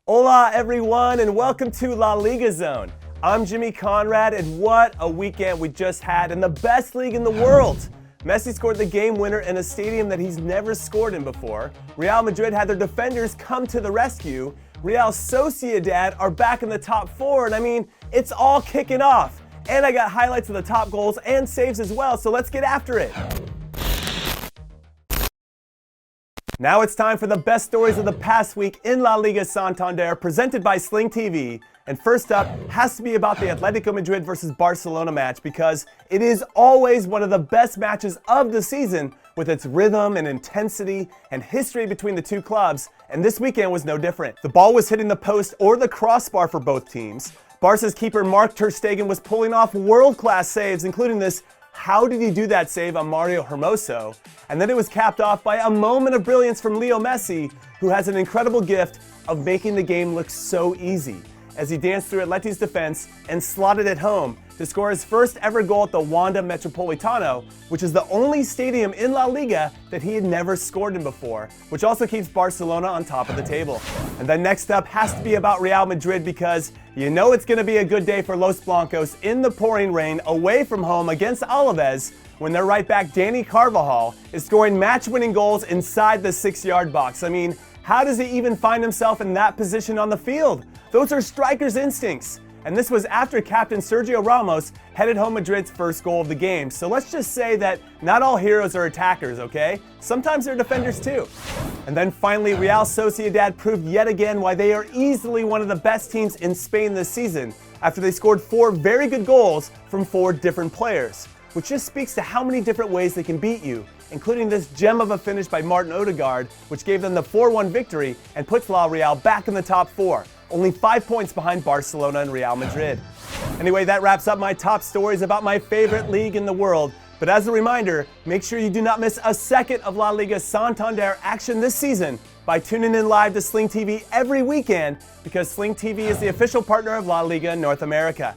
Hola everyone and welcome to LaLiga Zone. I'm Jimmy Conrad and what a weekend we just had in the best league in the world. Messi scored the game winner in a stadium that he's never scored in before. Real Madrid had their defenders come to the rescue. Real Sociedad are back in the top four and I mean, it's all kicking off. And I got highlights of the top goals and saves as well, so let's get after it. Now it's time for the best stories of the past week in La Liga Santander, presented by Sling TV. And first up has to be about the Atletico Madrid versus Barcelona match because it is always one of the best matches of the season with its rhythm and intensity and history between the two clubs, and this weekend was no different. The ball was hitting the post or the crossbar for both teams. Barca's keeper Marc Ter Stegen was pulling off world-class saves, including this "how did he do that" save on Mario Hermoso, and then it was capped off by a moment of brilliance from Leo Messi, who has an incredible gift of making the game look so easy, as he danced through Atleti's defense and slotted it home to score his first ever goal at the Wanda Metropolitano, which is the only stadium in La Liga that he had never scored in before, which also keeps Barcelona on top of the table. And then next up has to be about Real Madrid because you know it's going to be a good day for Los Blancos in the pouring rain away from home against Alaves when their right back Dani Carvajal is scoring match-winning goals inside the 6-yard box. I mean, how does he even find himself in that position on the field? Those are striker's instincts. And this was after captain Sergio Ramos headed home Madrid's first goal of the game. So let's just say that not all heroes are attackers, okay? Sometimes they're defenders too. And then finally, Real Sociedad proved yet again why they are easily one of the best teams in Spain this season after they scored 4 very good goals from 4 different players, which just speaks to how many different ways they can beat you, including this gem of a finish by Martin Odegaard, which gave them the 4-1 victory and puts La Real back in the top 4. Only 5 points behind Barcelona and Real Madrid. Anyway, that wraps up my top stories about my favorite league in the world. But as a reminder, make sure you do not miss a second of La Liga Santander action this season by tuning in live to Sling TV every weekend because Sling TV is the official partner of La Liga North America.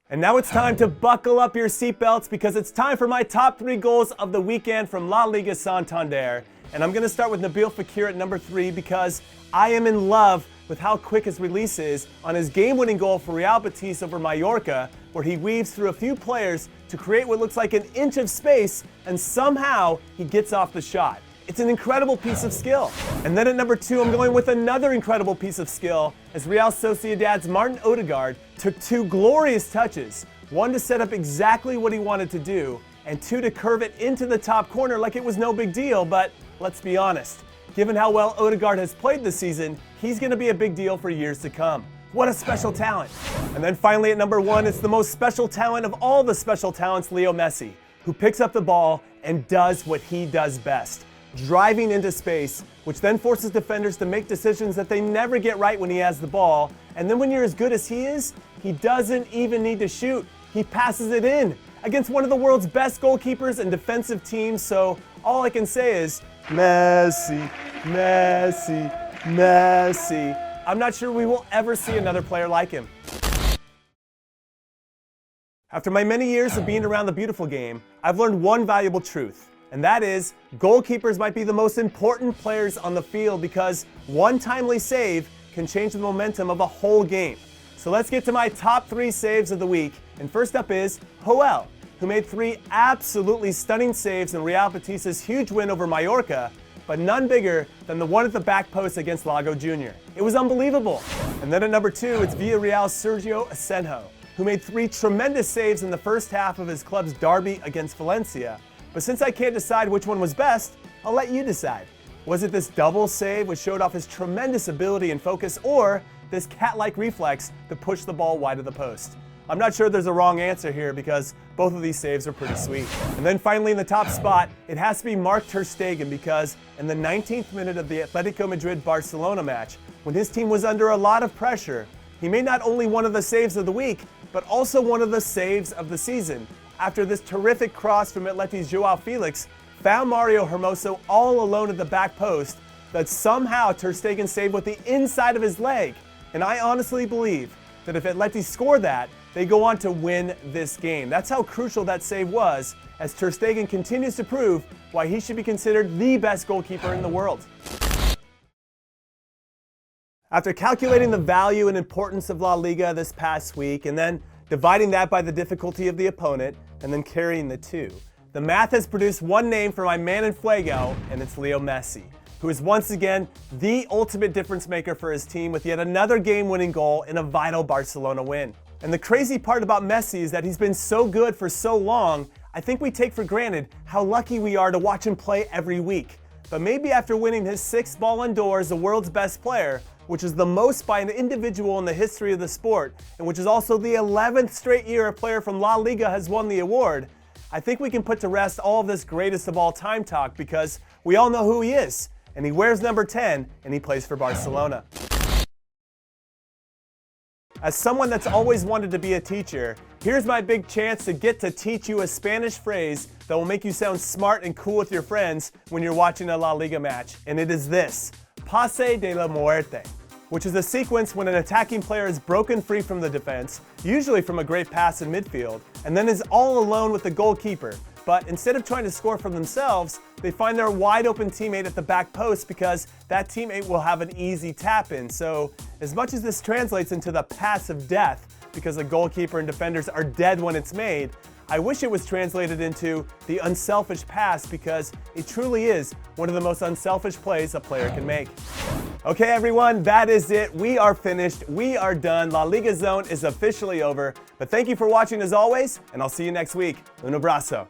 And now it's time to buckle up your seatbelts because it's time for my top 3 goals of the weekend from La Liga Santander. And I'm going to start with Nabil Fekir at number 3 because I am in love with how quick his release is on his game-winning goal for Real Betis over Mallorca, where he weaves through a few players to create what looks like an inch of space, and somehow he gets off the shot. It's an incredible piece of skill. And then at number 2, I'm going with another incredible piece of skill as Real Sociedad's Martin Odegaard took 2 glorious touches, one to set up exactly what he wanted to do, and 2 to curve it into the top corner like it was no big deal, but let's be honest. Given how well Odegaard has played this season, he's going to be a big deal for years to come. What a special talent. And then finally at number 1, it's the most special talent of all the special talents, Leo Messi, who picks up the ball and does what he does best, driving into space, which then forces defenders to make decisions that they never get right when he has the ball. And then when you're as good as he is, he doesn't even need to shoot. He passes it in against one of the world's best goalkeepers and defensive teams. So all I can say is, Messi, Messi, Messi. I'm not sure we will ever see another player like him. After my many years of being around the beautiful game, I've learned one valuable truth, and that is goalkeepers might be the most important players on the field because one timely save can change the momentum of a whole game. So let's get to my top 3 saves of the week, and first up is Joel, who made 3 absolutely stunning saves in Real Betis' huge win over Mallorca, but none bigger than the one at the back post against Lago Jr. It was unbelievable. And then at number 2, it's Villarreal's Sergio Asenjo, who made 3 tremendous saves in the first half of his club's derby against Valencia. But since I can't decide which one was best, I'll let you decide. Was it this double save which showed off his tremendous ability and focus, or this cat-like reflex to push the ball wide of the post? I'm not sure there's a wrong answer here because both of these saves are pretty sweet. And then finally in the top spot, it has to be Marc Ter Stegen because in the 19th minute of the Atletico Madrid-Barcelona match, when his team was under a lot of pressure, he made not only one of the saves of the week, but also one of the saves of the season, after this terrific cross from Atleti's Joao Felix found Mario Hermoso all alone at the back post that somehow Ter Stegen saved with the inside of his leg. And I honestly believe that if Atleti score that, they go on to win this game. That's how crucial that save was, as Ter Stegen continues to prove why he should be considered the best goalkeeper in the world. After calculating the value and importance of La Liga this past week, and then dividing that by the difficulty of the opponent, and then carrying the two, the math has produced one name for my man in Fuego, and it's Leo Messi, who is once again the ultimate difference maker for his team with yet another game-winning goal in a vital Barcelona win. And the crazy part about Messi is that he's been so good for so long, I think we take for granted how lucky we are to watch him play every week. But maybe after winning his 6th Ballon d'Or as the world's best player, which is the most by an individual in the history of the sport, and which is also the 11th straight year a player from La Liga has won the award, I think we can put to rest all of this greatest of all time talk because we all know who he is, and he wears number 10, and he plays for Barcelona. As someone that's always wanted to be a teacher, here's my big chance to get to teach you a Spanish phrase that will make you sound smart and cool with your friends when you're watching a La Liga match, and it is this: Pase de la Muerte, which is a sequence when an attacking player is broken free from the defense, usually from a great pass in midfield, and then is all alone with the goalkeeper. But instead of trying to score for themselves, they find their wide open teammate at the back post because that teammate will have an easy tap in. So as much as this translates into the pass of death, because the goalkeeper and defenders are dead when it's made, I wish it was translated into the unselfish pass because it truly is one of the most unselfish plays a player can make. Okay everyone, that is it. We are finished. We are done. La Liga Zone is officially over. But thank you for watching as always, and I'll see you next week. Un abrazo.